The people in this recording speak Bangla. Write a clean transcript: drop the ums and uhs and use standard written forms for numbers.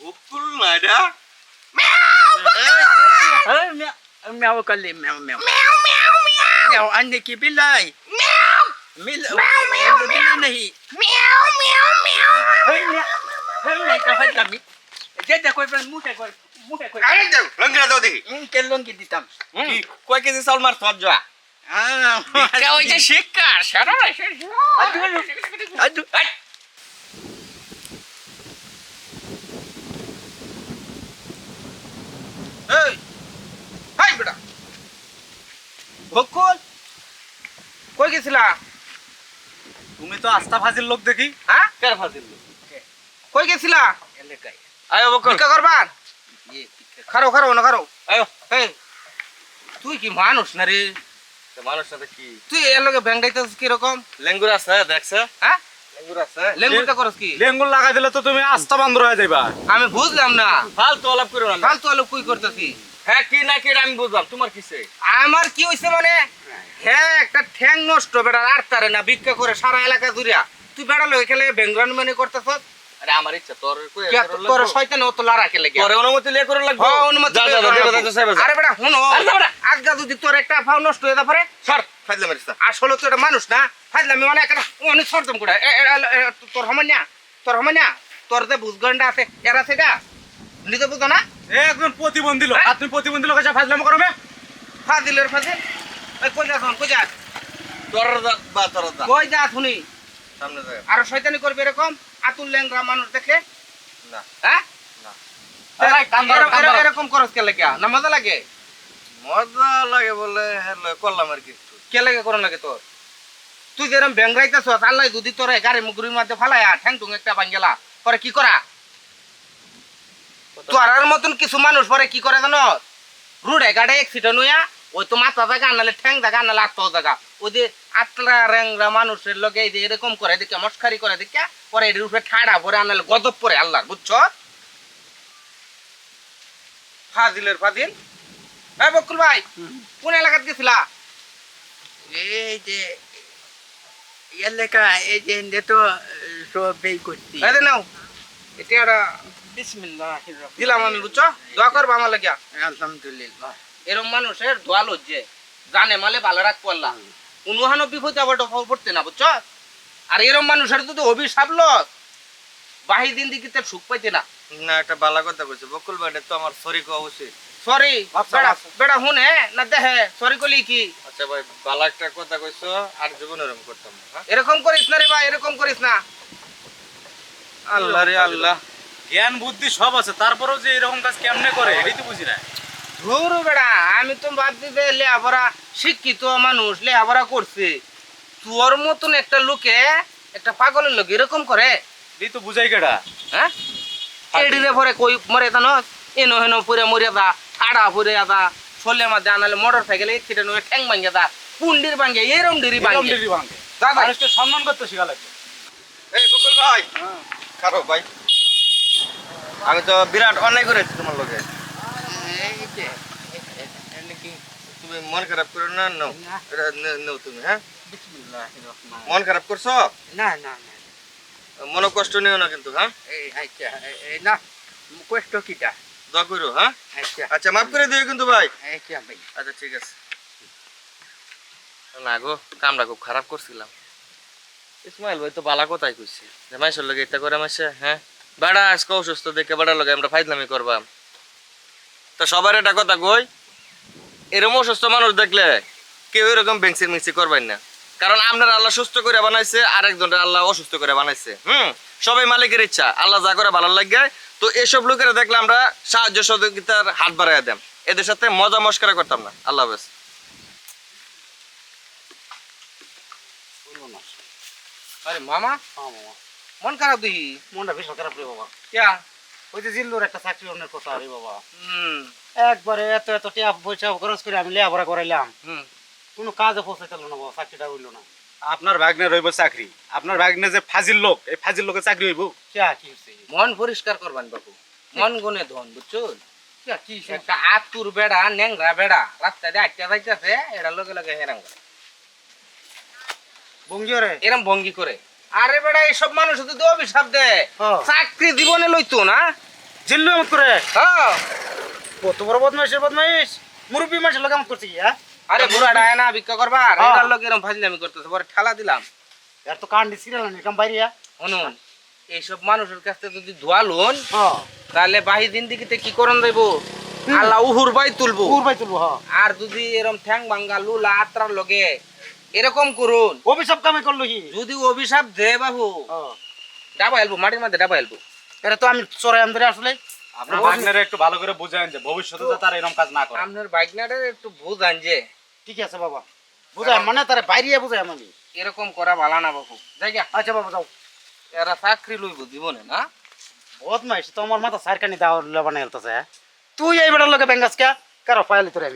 বকুল না এটা म्याओ कर ले म्याओ म्याओ म्याओ अंडे की बिल्लाई बिल्ली नहीं मैं का फट लमी जे कोई पर मुंह कोई আরে দাও লঙ্গিরা দাও দেখি के लोंगी दितम কি কয় কেজি চাউল মার সব যা क्या हो जे शिकार सारा अदु এই হাই বেটা বকুল কই গেছিলা তুমি তো আস্থা ফাজিল লোক দেখি। হ্যাঁ কার ফাজিল লোক? কই গেছিলা এলাকায় আয়ো বকুল ভিক্ষা করবার ये খারো খারো না খারো আয়ো এই তুই কি মানুষ না রে মানুষ সাথে কি তুই এর লগে ব্যাংকাইতেছিস কি রকম লেঙ্গুর আছে দেখছে? হ্যাঁ লেঙ্গুর আছে? লেঙ্গুরটা করস কি লেঙ্গুর লাগাই দিলে তো তুমি আস্থা বন্ধ হয়ে যাইবা। আমি বুঝলাম না ফালতু আলাপ করো না। ফালতু আলো কই করতেছি হ্যাঁ কি না কি আমি বুঝলাম, তোমার কিসে? আমার কি হইছে মানে হ্যাঁ একটা ঠ্যাং নষ্ট বেড়া আর তারে না ভিক্ষা করে সারা এলাকা জুড়িয়া তুই বেড়া লগে খেলে বেঙ্গরান মানে করতেছ আরে আমার ইচ্ছা তোর কই তোর শয়তান অত লারা খেলে কি তোর অনুমতি লে করে লাগবে। হ্যাঁ অনুমতি যা যা যা যা সাহেব। আরে বেড়া শুনো আরে বেড়া। আজকা যদি তোর একটা ফাও নষ্ট হয়ে যাবে সর ফাজলা মারিস না। আসলে তো এটা মানুষ না ফাজলামি মানে একটা অনেক সরদম করে তোর হমান্যা তোর যে বুঝগন্ডা আছে এরা সেটা নিজে বুঝো না একজন প্রতিবন্ধী লোক আর তুমি প্রতিবন্ধী লোক এসে ফাজলাম করবে। ফাজিল কই যা কই যা তোর বা তোর দা কই যা শুনি সামনে যা। আর শয়তানি করবে এরকম আতুল ল্যাংরা মানুষ দেখলে না হ্যাঁ না। আরে কাম ধরো এরকম করস কে লাগে না মজা লাগে মজা লাগে বলে হ্যালো করলাম আর কি। কে লাগে করন লাগে তোর তুই যেরকম ব্যাংরাইতেছ আল্লাহ যদি তোর গাড়ি মুগুরির মধ্যে ফালায়া ঠ্যাং টুং একটা বাঙ্গেলা পরে কি করা তোর মতন কিছু মানুষ পরে কি করে জানো রুডে গাড়ি অ্যাক্সিডেন্ট হইয়া ওই তো মাথা জায়গা আনালে ঠ্যাং জায়গা আনালে আত্ম জায়গা ওই যে আটলা র্যাংরা মানুষের লগে এই যে এরকম করে দেখে মস্কারি করে দেখে পরে এর উপরে ঠাড়া পরে আনালে গজব পরে আল্লাহর বুঝছো ফাজিল হ্যাঁ বকুল ভাই কোন এলাকাত গেছিলা এই যে এলাকা এই যে নেতো সব বেই করছি এই নাও এটা বিসমিল্লাহির রহমানির দিলাম আমি বুঝছো দোয়া করবা আমার লাগিয়া আলহামদুলিল্লাহ এরকম মানুষের দোয়া লজ্জে জানে মালে ভালো রাখবো আল্লাহ উনহানো বিপদে আবার ডফল পড়তে না বুঝছো আর এরকম মানুষের যদি অভিশাপ লস বাহি দিন দিকে তার সুখ পাইতে না না একটা বালা কথা বলছে বকুল ভাই তো আমার সরি কো উচিত। সরি আচ্ছা, আচ্ছা। বেড়া হুনে না দেহে সরি কলি কি আচ্ছা ভাই বালা একটা কথা কইছো আর জীবন এরকম করতাম না। হ্যাঁ? এরকম করিস না রে ভাই এরকম করিস না আল্লাহ রে আল্লাহ জ্ঞান বুদ্ধি সব আছে তারপরেও যে এরকম কাজ কেমনে করে এটাই তো বুঝি না। ধরু বেড়া আমি তো বাদ দিতে লেহাপড়া শিক্ষিত মানুষ লেহাপড়া করছে তোর মতন একটা লোকে একটা পাগলের লোক এরকম করে এই তো বুঝাই কেডা। হ্যাঁ এডিরে পরে কই মরে জানো এনো হেনো পুরে মরে যা কাড়া পুরে যা ছলে মাঝে আনালে মোটর সাইকেলে অ্যাক্সিডেন্ট হয়ে ঠ্যাং ভাঙে যা পুন্ডির ভাঙে এরম ডিরি এরকম ভাঙে ডিরি ভাঙে। দাদা মানুষকে সম্মান করতে শিখা লাগবে। এই বকুল ভাই খারো ভাই আমি তো বিরাট অন্যায় করেছি তোমার লগে। এই যে এলাকি তুমি মন খারাপ করো না নাও না। এটা নাও তুমি। হ্যাঁ বিসমিল্লাহির রহমানির মন খারাপ করছো না না না মনে কষ্ট নিও না কিন্তু। হ্যাঁ এই আচ্ছা এই না কষ্ট কিটা দোয়া করো। হ্যাঁ আচ্ছা আচ্ছা মাফ করে দিও কিন্তু ভাই। আচ্ছা ভাই আচ্ছা ঠিক আছে। না গো কামটা খুব খারাপ করছিলাম। ইসমাইল ভাই তো বালা কথাই কইছে যে মাইসের লগে এটা করে মাসে। হ্যাঁ বেড়া আজকে অসুস্থ দেখে বেড়ার লগে আমরা ফাইজলামি করবাম তা সবার এটা কথা কই এরকম অসুস্থ মানুষ দেখলে কেউ এরকম বেংসির মিক্সি করবেন না, কারণ আপনার আল্লাহ সুস্থ করে বানাইছে আর একজনের আল্লাহ অসুস্থ করে বানাইছে। সবাই মালিকের ইচ্ছা, আল্লাহ যা করে ভালো লাগে। তো এসব লোকেরা দেখলে আমরা সাহায্য সহযোগিতার হাত বাড়াইয়া দেন, এদের সাথে মজা মস্করা করতাম না। আল্লাহ হাফেজ। আরে মামা হ্যাঁ মামা মন খারাপ দিহি মনটা বেশ খারাপ রে বাবা। কিয়া ওই যে জিল্লুর একটা চাকরি অনেক কথা রে বাবা। হুম একবারে এত এত টাকা পয়সা খরচ করে আমি লেখাপড়া করাইলাম, হুম কোনো কাজে পৌঁছাইতে না বাবা, চাকরিটা হইলো না। আপনার ভাগ্নে রইব চাকরি, আপনার ভাগ্নে যে ফাজিল লোক এই ফাজিল লোকের চাকরি হইব। কিয়া কি হচ্ছে মন পরিষ্কার করবান বাবু, মন গুনে ধন বুঝছুন। কিয়া কি একটা আতুর বেড়া ন্যাংরা বেড়া রাস্তায় দিয়ে আটটা যাইতেছে, এটা লগে লগে হেরাম করে বঙ্গীয় রে এরম ভঙ্গি করে। আরে বেড়া এসব মানুষ যদি অভিশাপ দেয় হ্যাঁ। চাকরি জীবনে লইতো না, জিল্লু এমন করে হ্যাঁ কত বড় বদমাইশের বদমাইশ মুরব্বী মানুষের লোক এমন করছে কি হ্যাঁ আরে বুড়াটা আয় না ভিক্ষা করবা আর হ্যাঁ। এটার লোক এরকম ফাজলামি করতেছে পরে ঠেলা দিলাম এর তো কান্ডি সিরিয়াল নেই কাম বাইরে শুনুন এইসব মানুষের কাছ থেকে যদি ধোয়া লোন হ্যাঁ তাহলে বাহি জিন্দিগিতে কি করন দেব আল্লাহ উহুর বাই তুলবো উড়বাই তুলবো হ্যাঁ আর যদি এরকম ঠ্যাং ভাঙ্গা লুলা আত্রার লগে এরকম করুন অভিশাপ কামে করলো কি যদি অভিশাপ দে বাবু হ্যাঁ। ডাবা হেলবো মাটির মধ্যে ডাবা হেলবো এটা তো আমি চোরাই আমদারে আসলে আপনার ভাগ্নেরা একটু ভালো করে বুঝায়েন যে ভবিষ্যতে যাতে তারা এরকম কাজ না করে। আপনার বাইকনাটার একটু বুঝান যে ঠিক আছে বাবা বুঝাই মানে তারে বাইরে বুঝাই আমি এরকম করা ভালো না বাবু জায়গা আচ্ছা বাবা যাও এরা চাকরি লইব জীবনে না বদমাইশ তো আমার মাথা সারকানি দাও বানাই হেলতেছে তুই এই বেটার লোকে ব্যাঙ্গাস কে কারো ফাইল তোরে আমি